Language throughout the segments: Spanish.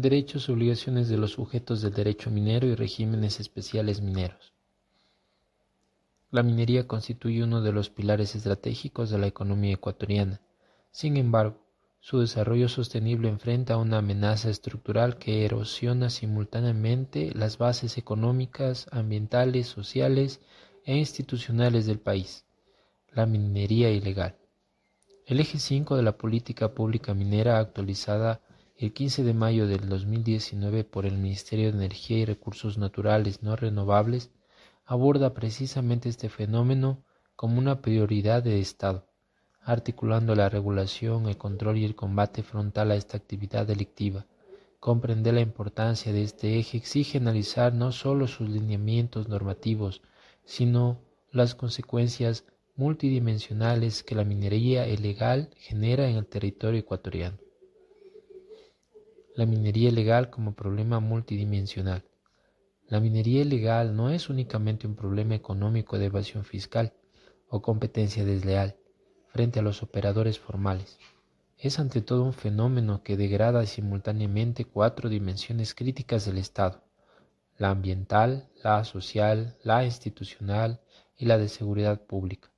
derechos y obligaciones de los sujetos del derecho minero y regímenes especiales mineros. La minería constituye uno de los pilares estratégicos de la economía ecuatoriana. Sin embargo, su desarrollo sostenible enfrenta una amenaza estructural que erosiona simultáneamente las bases económicas, ambientales, sociales e institucionales del país. La minería ilegal. El eje 5 de la política pública minera, actualizada el 15 de mayo del 2019 por el Ministerio de Energía y Recursos Naturales No Renovables, aborda precisamente este fenómeno como una prioridad de Estado, articulando la regulación, el control y el combate frontal a esta actividad delictiva. Comprender la importancia de este eje exige analizar no solo sus lineamientos normativos, sino las consecuencias multidimensionales que la minería ilegal genera en el territorio ecuatoriano. La minería ilegal como problema multidimensional. La minería ilegal no es únicamente un problema económico de evasión fiscal o competencia desleal frente a los operadores formales. Es ante todo un fenómeno que degrada simultáneamente 4 dimensiones críticas del Estado: la ambiental, la social, la institucional y la de seguridad pública.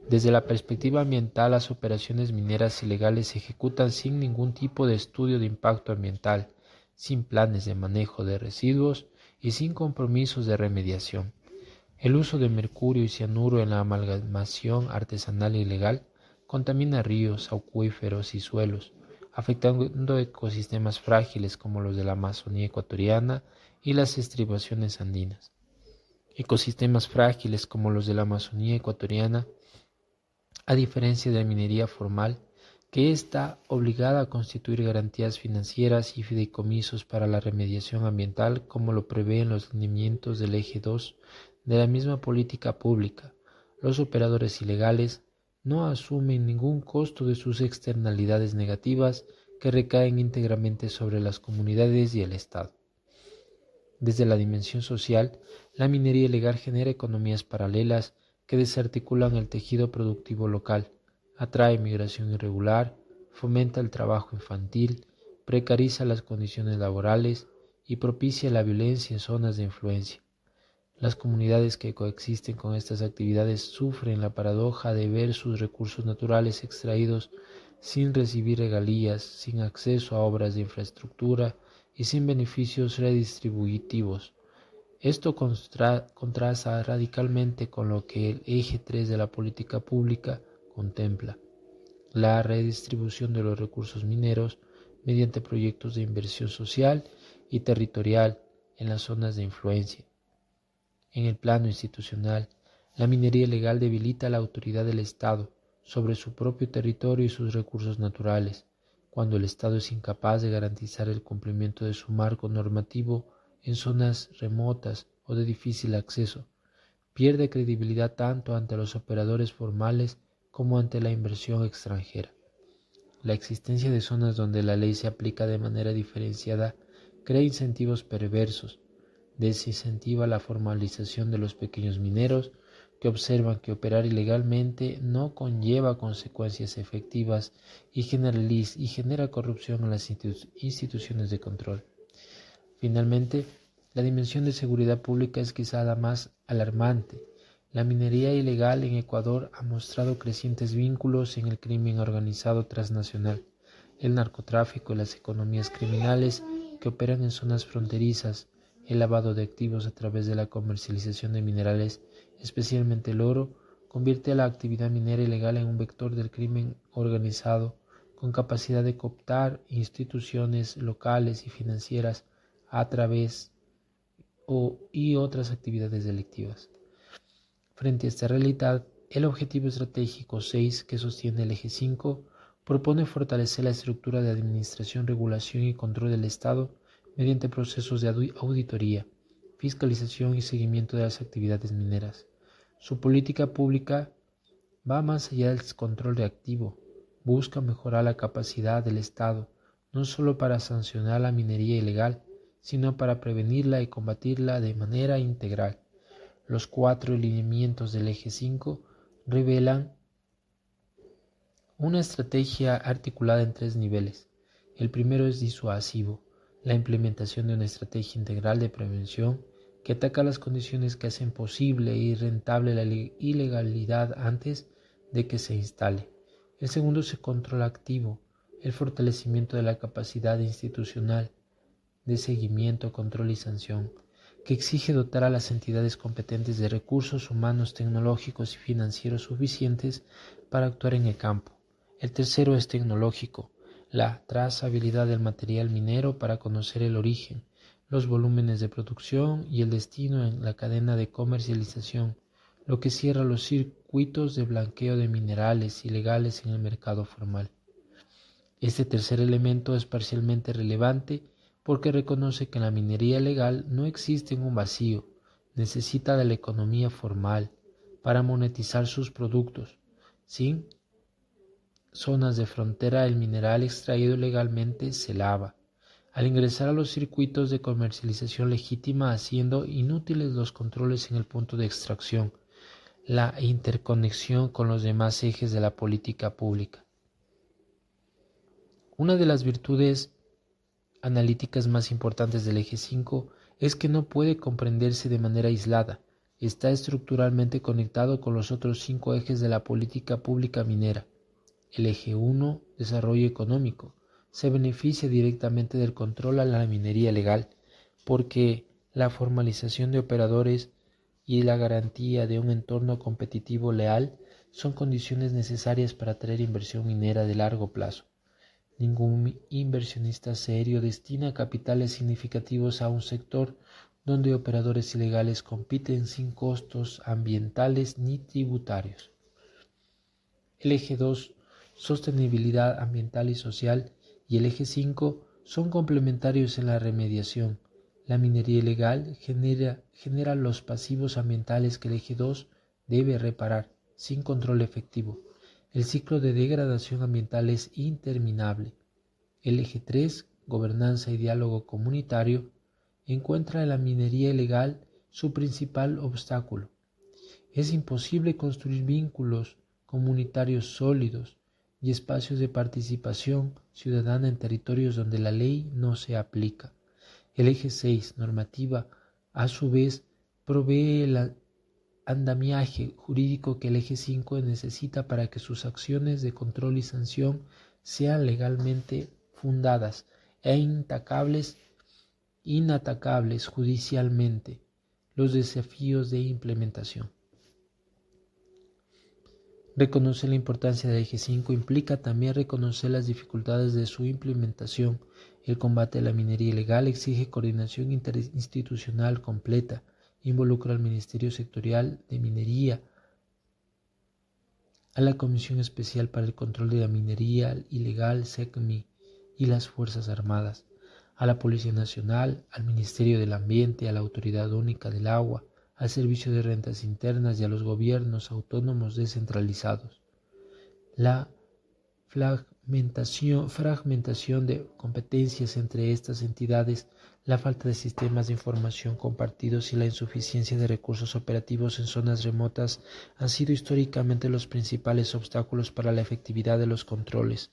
Desde la perspectiva ambiental, las operaciones mineras ilegales se ejecutan sin ningún tipo de estudio de impacto ambiental, sin planes de manejo de residuos y sin compromisos de remediación. El uso de mercurio y cianuro en la amalgamación artesanal ilegal contamina ríos, acuíferos y suelos, afectando ecosistemas frágiles como los de la Amazonía ecuatoriana y las estribaciones andinas. Ecosistemas frágiles como los de la Amazonía ecuatoriana, a diferencia de la minería formal, que está obligada a constituir garantías financieras y fideicomisos para la remediación ambiental, como lo prevén los lineamientos del eje 2 de la misma política pública. Los operadores ilegales no asumen ningún costo de sus externalidades negativas que recaen íntegramente sobre las comunidades y el Estado. Desde la dimensión social, la minería ilegal genera economías paralelas que desarticulan el tejido productivo local, atrae migración irregular, fomenta el trabajo infantil, precariza las condiciones laborales y propicia la violencia en zonas de influencia. Las comunidades que coexisten con estas actividades sufren la paradoja de ver sus recursos naturales extraídos sin recibir regalías, sin acceso a obras de infraestructura y sin beneficios redistributivos. Esto contrasta radicalmente con lo que el eje 3 de la política pública contempla: la redistribución de los recursos mineros mediante proyectos de inversión social y territorial en las zonas de influencia. En el plano institucional, la minería ilegal debilita la autoridad del Estado sobre su propio territorio y sus recursos naturales. Cuando el Estado es incapaz de garantizar el cumplimiento de su marco normativo en zonas remotas o de difícil acceso, pierde credibilidad tanto ante los operadores formales como ante la inversión extranjera. La existencia de zonas donde la ley se aplica de manera diferenciada crea incentivos perversos, desincentiva la formalización de los pequeños mineros que observan que operar ilegalmente no conlleva consecuencias efectivas y genera corrupción en las instituciones de control. Finalmente, la dimensión de seguridad pública es quizá la más alarmante. La minería ilegal en Ecuador ha mostrado crecientes vínculos en el crimen organizado transnacional, el narcotráfico y las economías criminales que operan en zonas fronterizas, el lavado de activos a través de la comercialización de minerales, especialmente el oro, convierte a la actividad minera ilegal en un vector del crimen organizado con capacidad de cooptar instituciones locales y financieras a través y otras actividades delictivas. Frente a esta realidad, el objetivo estratégico 6 que sostiene el eje 5 propone fortalecer la estructura de administración, regulación y control del Estado mediante procesos de auditoría, fiscalización y seguimiento de las actividades mineras. Su política pública va más allá del control reactivo, busca mejorar la capacidad del Estado, no solo para sancionar la minería ilegal, sino para prevenirla y combatirla de manera integral. Los 4 lineamientos del eje 5 revelan una estrategia articulada en 3 niveles. El primero es disuasivo. la implementación de una estrategia integral de prevención que ataca las condiciones que hacen posible y rentable la ilegalidad antes de que se instale. El segundo es el control activo, el fortalecimiento de la capacidad institucional de seguimiento, control y sanción, que exige dotar a las entidades competentes de recursos humanos, tecnológicos y financieros suficientes para actuar en el campo. El tercero es tecnológico, la trazabilidad del material minero para conocer el origen, los volúmenes de producción y el destino en la cadena de comercialización, lo que cierra los circuitos de blanqueo de minerales ilegales en el mercado formal. Este tercer elemento es parcialmente relevante porque reconoce que en la minería legal no existe un vacío, necesita de la economía formal para monetizar sus productos. Sin zonas de frontera, el mineral extraído legalmente se lava, al ingresar a los circuitos de comercialización legítima, haciendo inútiles los controles en el punto de extracción, la interconexión con los demás ejes de la política pública. Una de las virtudes analíticas más importantes del eje 5 es que no puede comprenderse de manera aislada, está estructuralmente conectado con los otros 5 ejes de la política pública minera. El eje 1, desarrollo económico, se beneficia directamente del control a la minería legal, porque la formalización de operadores y la garantía de un entorno competitivo leal son condiciones necesarias para atraer inversión minera de largo plazo. Ningún inversionista serio destina capitales significativos a un sector donde operadores ilegales compiten sin costos ambientales ni tributarios. El eje 2, sostenibilidad ambiental y social, y el eje 5 son complementarios en la remediación. La minería ilegal genera los pasivos ambientales que el eje 2 debe reparar, sin control efectivo. El ciclo de degradación ambiental es interminable. El eje 3, gobernanza y diálogo comunitario, encuentra en la minería ilegal su principal obstáculo. Es imposible construir vínculos comunitarios sólidos y espacios de participación ciudadana en territorios donde la ley no se aplica. El eje 6, normativa, a su vez, provee el andamiaje jurídico que el eje 5 necesita para que sus acciones de control y sanción sean legalmente fundadas e inatacables judicialmente. Los desafíos de implementación. Reconocer la importancia del eje 5 implica también reconocer las dificultades de su implementación. El combate a la minería ilegal exige coordinación interinstitucional completa, involucra al Ministerio Sectorial de Minería, a la Comisión Especial para el Control de la Minería Ilegal, SECMI, y las Fuerzas Armadas, a la Policía Nacional, al Ministerio del Ambiente, a la Autoridad Única del Agua, al Servicio de Rentas Internas y a los gobiernos autónomos descentralizados. La fragmentación de competencias entre estas entidades, la falta de sistemas de información compartidos y la insuficiencia de recursos operativos en zonas remotas han sido históricamente los principales obstáculos para la efectividad de los controles.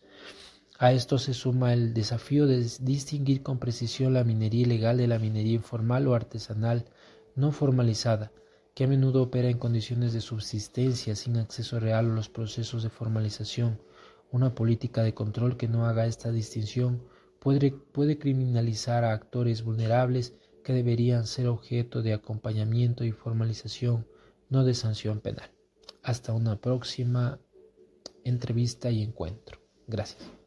A esto se suma el desafío de distinguir con precisión la minería ilegal de la minería informal o artesanal no formalizada, que a menudo opera en condiciones de subsistencia sin acceso real a los procesos de formalización. Una política de control que no haga esta distinción puede criminalizar a actores vulnerables que deberían ser objeto de acompañamiento y formalización, no de sanción penal. Hasta una próxima entrevista y encuentro. Gracias.